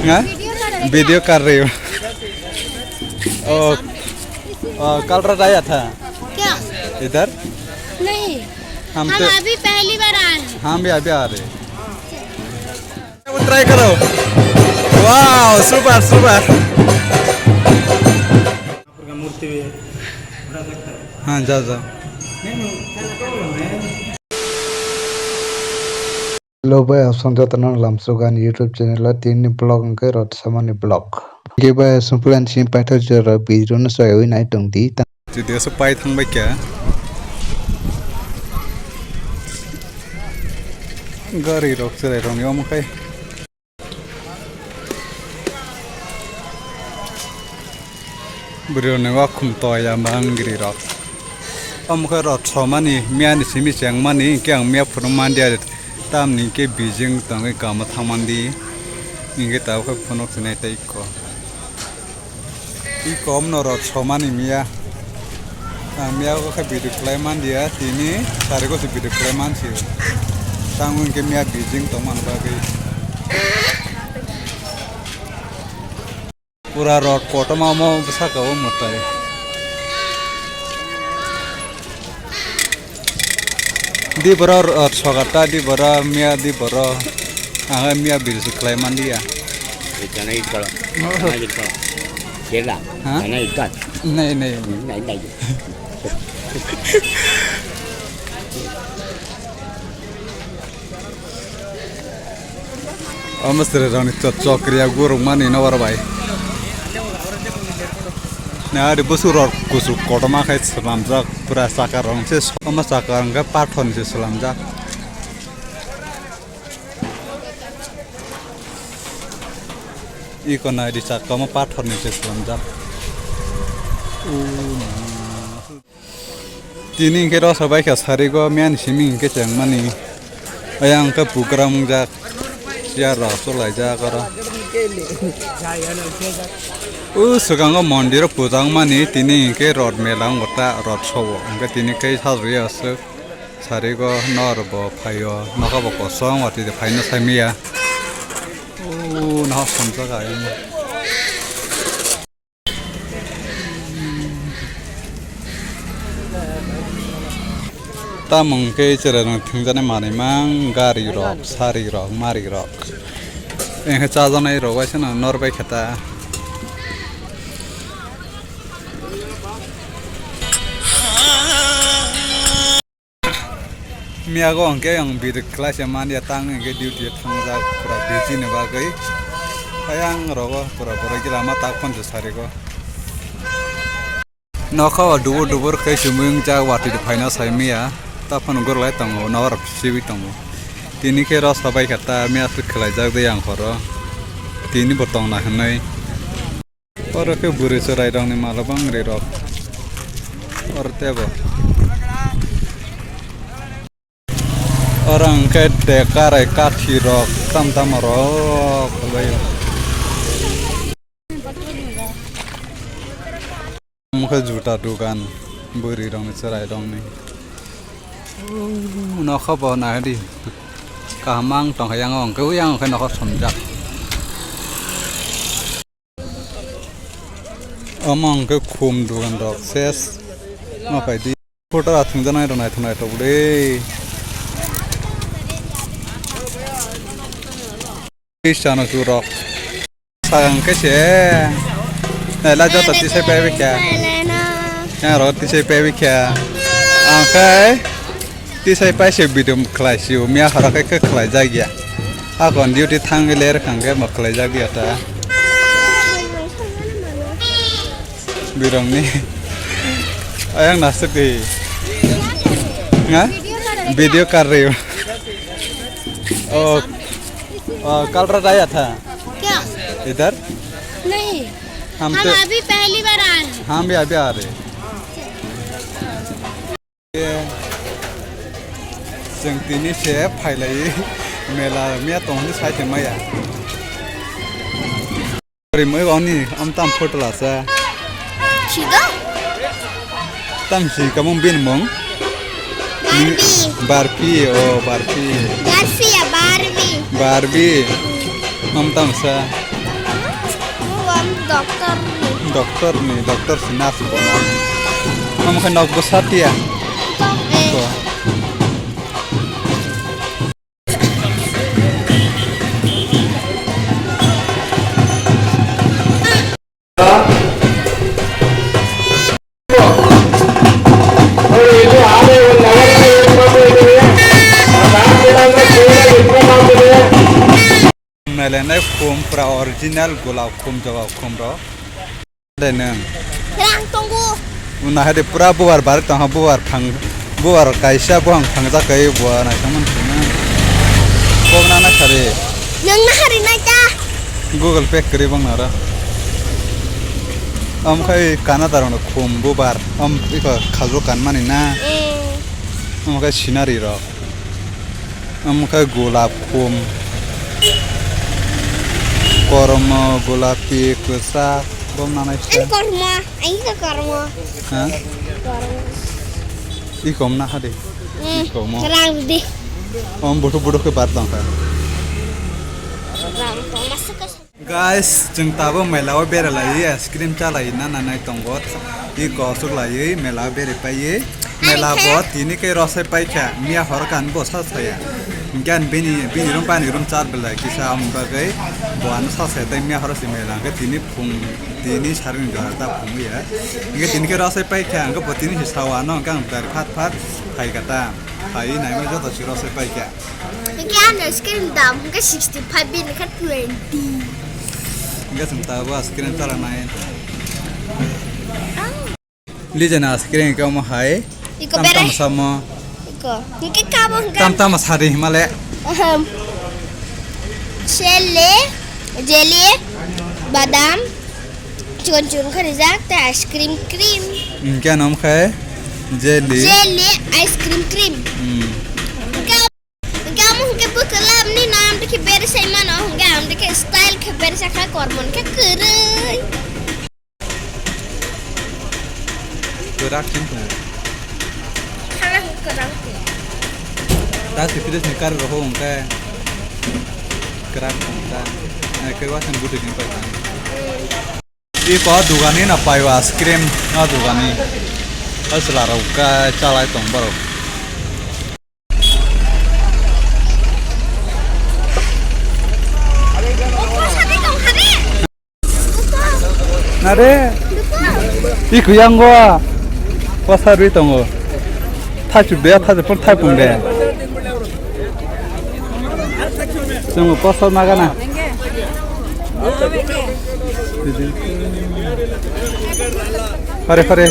हाँ वीडियो कर रही हूँ। कल रात आया था क्या इधर? नहीं, हम हम तो अभी पहली बार आए हैं। हम भी अभी आ रहे। ट्राई करो। वाह सुपर सुपर। मूर्ति भी है। हाँ जाओ जाओ। Hello boy, asam datang lamsugan YouTube channel la tini blog ke rot sama ni blog. Ke boy sumpulan sim paitha jara video na soy nai tung di. Jadi supaya thang baik ya. Gari rok serai rong yo mukai. Beri ne wak kum toya mangiri rok. Mukai rot sama ni mian simi siang mani kiang mia purung mandia. Tam ni ke Beijing tangai kama thamandi ni ke tahu ke punok senai tai ko menurut somani mia mia ko ke bidu kleman dia sini cari ko si bidu kleman sih tanggung ke mia Beijing teman bagai pura rot kota mau besar kau mutai di bawah Jakarta di bawah mia di bawah mia biru kleman dia. Karena itu kalau, karena itu kalau, jelas, karena itu kan. Nih. Amas terus cocok kriya guru mana ini nawar bayi. Nah di busur kusuk kota makai selamjak pura sakarang sih, sama sakarang ke pathon sih selamjak. Ikon na di sakama pathon sih selamjak. Tini kira sabai ke sari go mian simi ke ceng mani, ayang ke program jak, ya rasul aja kara. Sekarang mandir pujang mani tini ke rod melang kota rod show, angkat tini ke hari asal sari go norbo payo, naga boko song waktu itu payo samia, nah samsa kaya. Tamang ke cerita tinggalnya mana mang gari rok, sari rok, mari rok. Yang cajan air rok, wajah na norbai kata. Mia ko angke yang bidu kelas yang mana dia tang angke duty tangga pura biji ne bagai, ayang rogo pura kita lama tak pun sesari ko. Naka dubur ke cumung jag waktu itu final saya mia, tak pun ugur lai tango, nawar siwi tango. Tini ke ras sabai kata mia tu kelai jag de yang koro, tini botong nak nai. Orang ke buri cerai dong ni malabang rirok, orang tebo. Orang ke dekar kathi rok tam rok bayo muka juta dukan buri dong cerai dong ni nak apa nak di kamang tong yang ong kau yang kan nak sonjak amang ke kum dukan rok ses apa di foto atung janai donai thunai to bude Cristiano Jurok, sayang kesya, nela jatuh tisai pewik ya, yang rot tisai pewik ya, angkai tisai pewik sebidum kelas yu, mia harap ke kelas lagi ya, aku on duty tanggal ler kangge mak kelas lagi ya ta, bidung ni, ayang nasib di, nggak, video karya, oh. कल रात आया था क्या इधर? नहीं, हम हम तो अभी पहली बार आए हैं। हम भी अभी आ रहे। जोंनि से फाइलाय मेला मिया तोंनि साइथे माया ओरै गावनि आमताम फोटलासा Chico? tamsi kamu bin mong Barbie oh Barbie Garcia Barbie Barbie am tamsa dokter. Dokter si nas ko na. Kamu kan nok besar ya. Ko. Melene kum pra original gulab kum jawa kum ro. Deneng. Serang tunggu. Una hade pura buar bar tang buar kaisa buang phangja kai buar na kaman tuna. Kogna na khare. Yang na hari na cha. Google Pay kari bang nara. Khai kannada ro kum buar iko khajo kan mani na. Khai scenery ro. Khai gulab kum. Korma gulapi kusa bom nana Ini korma, ini korma. Hah? Korma. Ikom na hade. Ikom. Serang di. Bodoh ke batang ka. Serang tong masuk ke. Guys, jeng tabo melawa bere lai es krim chalai na nai tongot. Iko suk lai melawa bere pai. Melawa tini ke rose pai kha mia hor kan bo sa saya. Gan bini rum pani rum char bela kisa am bagai buan sa sa tai mia hor si mela ke tini sarin gar ta phung ya. Nge tini ke rose pai kha ang ko tini hisawa no gang bar phat hai kata. Hai nai ma jota si rose pai kha. Ini ada screen dam ke 65 bin ke 20. Nge jeng tabo screen chala nai. Lijana screen ka mo hai. Iko bere. Sama Iko. Ini kamu kan. tam sari himale. Jelly, badam, cuan kerja, ice cream. क्या नाम है jelly ice cream. Kamu ke bukalam ni naam deke beri saya mana hingga deke style ke beri saya kormon ke kerei. gerak cinta Halah kerang. tas itu nikar roho uangke gerak cinta kewasan butuh jumpa kan Iko dugani na payo es krim na dugani asla rauka chalai tombaro nare iku yang gua pasar itu ngo thaju be thaju pun thai pung de semua pasar magana Hare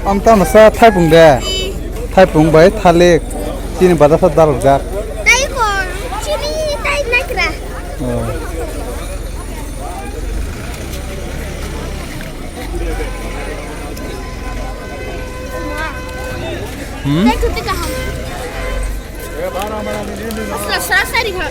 Amta masa thai pung bai thalik chini badasa dal gak Tai kor, sini tai nakra. Tai kutu kaham. Asla sarasari ha.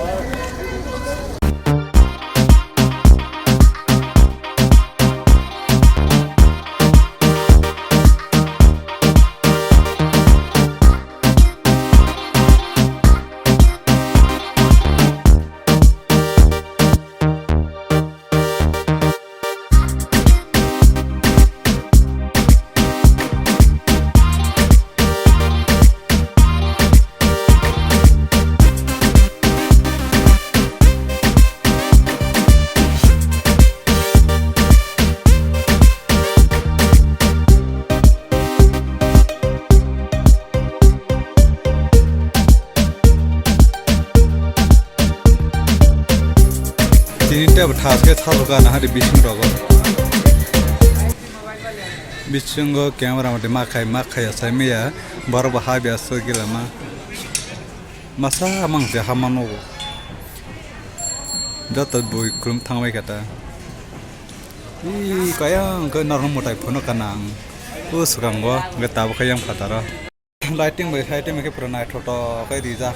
Ini betas ke thasuka na hari bising rogo bisingo kamera mate makai asai meya baru bahaya biasa gila masa amang je hamano jatuh boy krum thangwai kata kaya ke normal motai phono kanang usukang go getabu kayang khatara lighting ke pura night photo kai dija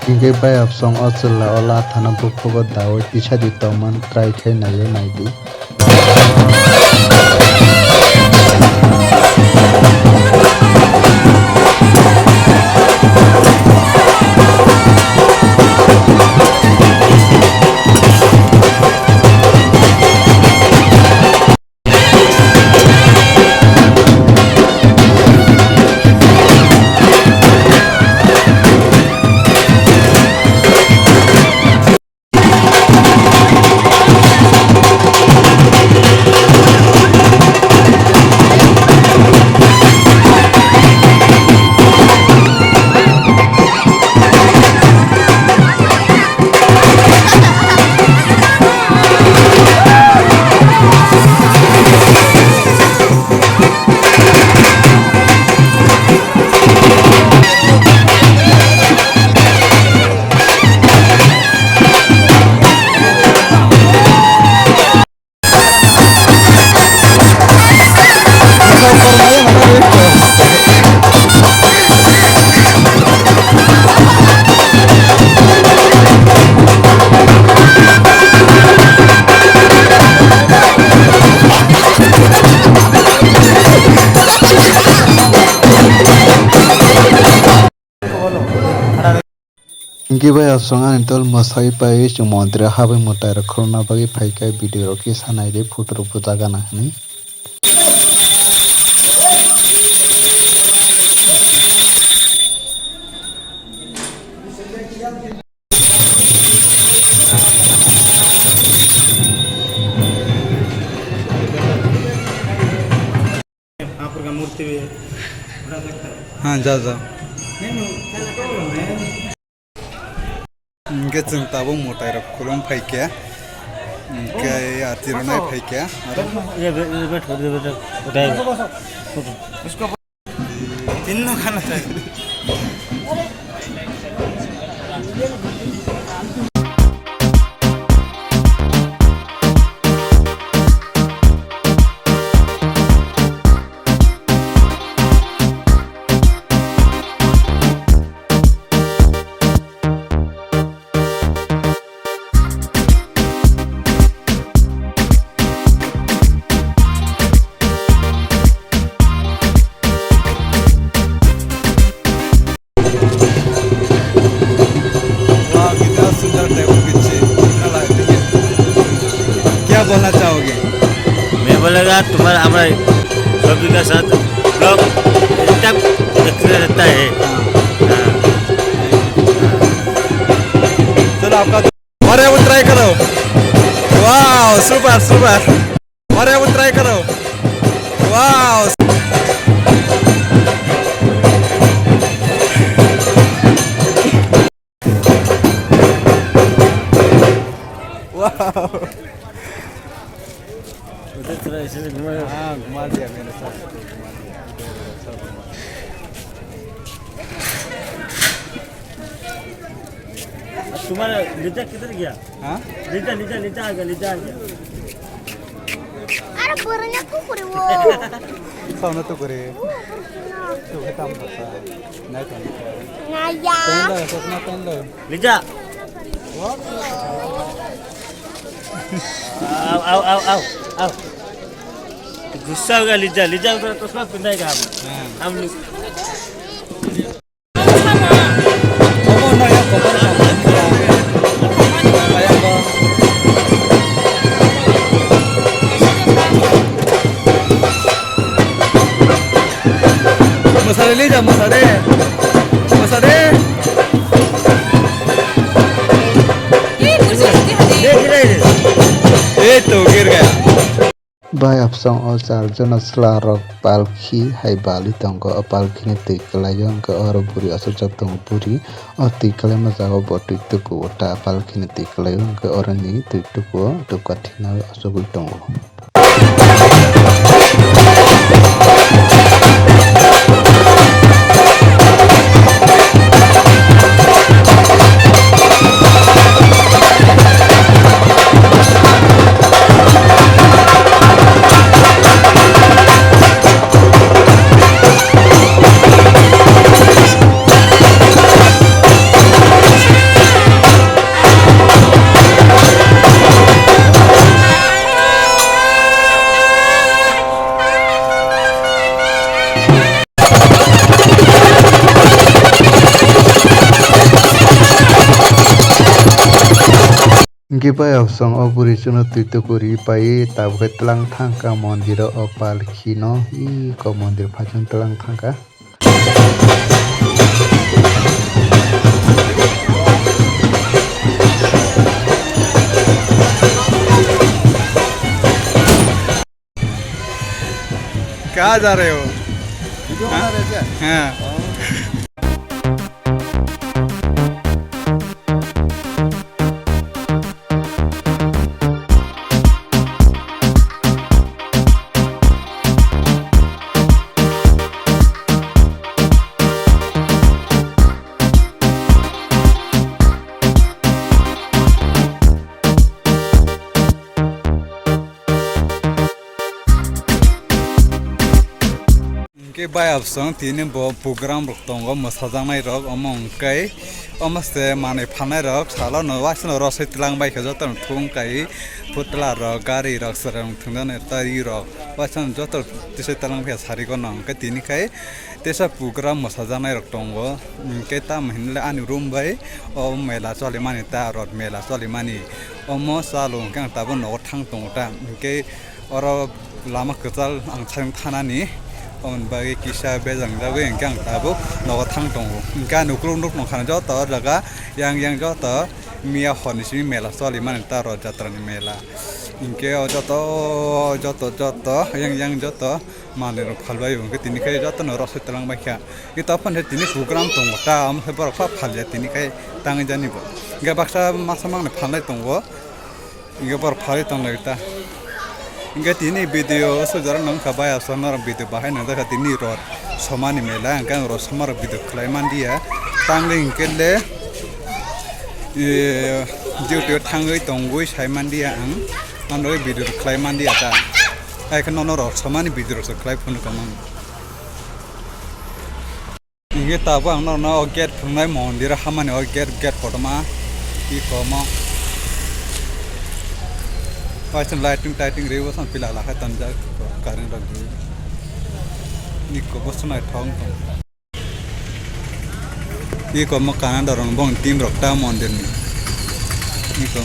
Hingga bayap song otsula ola thana bukhogo dawo tisha di toman try khai nayo naidi. Hingga bayap song anitol masai pai cumondra habai mutai rakhona bagi paikai video roki sanai de photo puja gana ni. हाँ जा जा इनके चिंताबो मोटा रख खुलम फाइक्या इनके आतिरो नहीं फाइक्या ये बैठ उठाए इसको तीनों खाना चाहिए बोलना चाहोगे? मैं बोलेगा तुम्हारा हमारे सभी का साथ ब्लॉग देखते रहता है। चलो आपका और वो ट्राई करो। वाह सुपर सुपर और वो ट्राई करो। वाह हाँ घुमा दिया मेरे साथ तुम्हारा लीजा किधर गया? हाँ लीजा लीजा लीजा आ गया अरे बोरन्या कुकुरे वो साउंड तो करे तो काम करता नहीं तो नाही या सपना पहन लो लीजा आओ आओ आओ आओ गुस्सा होगा लीजा लीजा उधर तो सब पिंदाएगा हम लोग मसाले ले जा मसाले मसाले ये तो गिर गया Bayap song osar jonas larok palki hai bali tongko palki ni tiklayong ke oro buri asujab tong buri o tiklay mazago botik tuku ta palki ni tiklayong ke oro ni tuku tukatina asugul tongo. Gibai opsong o buri chuno tuito kuri pai tabuk telang thangka mondir o palki no I ko mondir phajung telang thangka. कहाँ जा रहे हो video बना रहे क्या हाँ के bye आपसं तीन प्रोग्राम रख दंगो मोसाजानाय रक अमंकै अमस्ते माने फानाय रक साला नवासन रसै तलां बायखो जतन थुंकै फुटला रक गारि रक सरं थुंदन तारि रक वासन जत तिसै तलां फे सारिको नंकै तिनिकै तेसा प्रोग्राम मोसाजानाय रक दंगो के ता महिनले आनि रुम बाय ओ मेला चले माने ता रत मेला चले माने अमो सालो गां ताबो न थां दंटा के अर लामा कचाल आं छां थानानि on bagi kisah bezang jago yang kang tabu nawa thang tongo kan ukrung nuk nong khana jota jaga yang jota mia hon sini mela soli man taro jatra ni mela inke joto yang joto mane ro phalbai ung tini kai joto no rasa telang bakya kita pun tini program tongo ta am hebar pha phalya tini kai tang jani bo ga baksa masamang ne phalai tongo inge bar phali tongo ita Inga tini video sejarah nang kabaya samar video bahai nang dah tini rot somani mela angkang rot samar video klaiman dia tangge ingkele jauh tanggui tonggui saiman dia ang nang video klaiman dia ta ai kan nong rot somani video rot klai pun kamang inge tabu ang nong get punai mondir hamani get potama I koma Fashion lighting rewa san pila la tan ja karing rak ni ko bosna thong ni ko ma kannada rong bong team rok ta mondir ni ko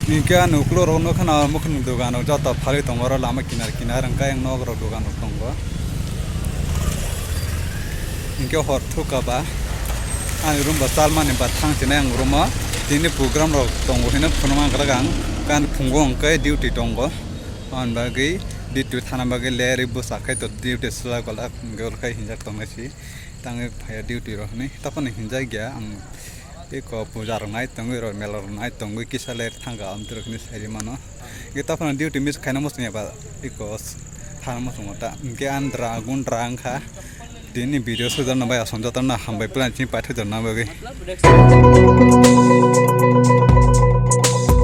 ni ka nuklo ro no khana mukhn dogan jata phali tongora lama kinar ang ka yang nog ro dogan tongwa ni ko hor thuka ba ani room ba salman ba thang china yang room Tini program rok tongo hina phunama karagang kan phungo angkai duty tongo on bagi duty thana bagi leri bu sakai to duty sala gola gol kai hinjak tonga si tangi phaya duty ro ni tapani hinjai gya ang eko puja ro nai tongi ro mela ro nai tongi kisale thanga am tur ni sari mano gita phana duty mis khaina mos ni ba eko thana mos ngota ke andra gundra angkha Tini video sudah nampak asal jatuh nah hambai pelan cing patah jernah bagi.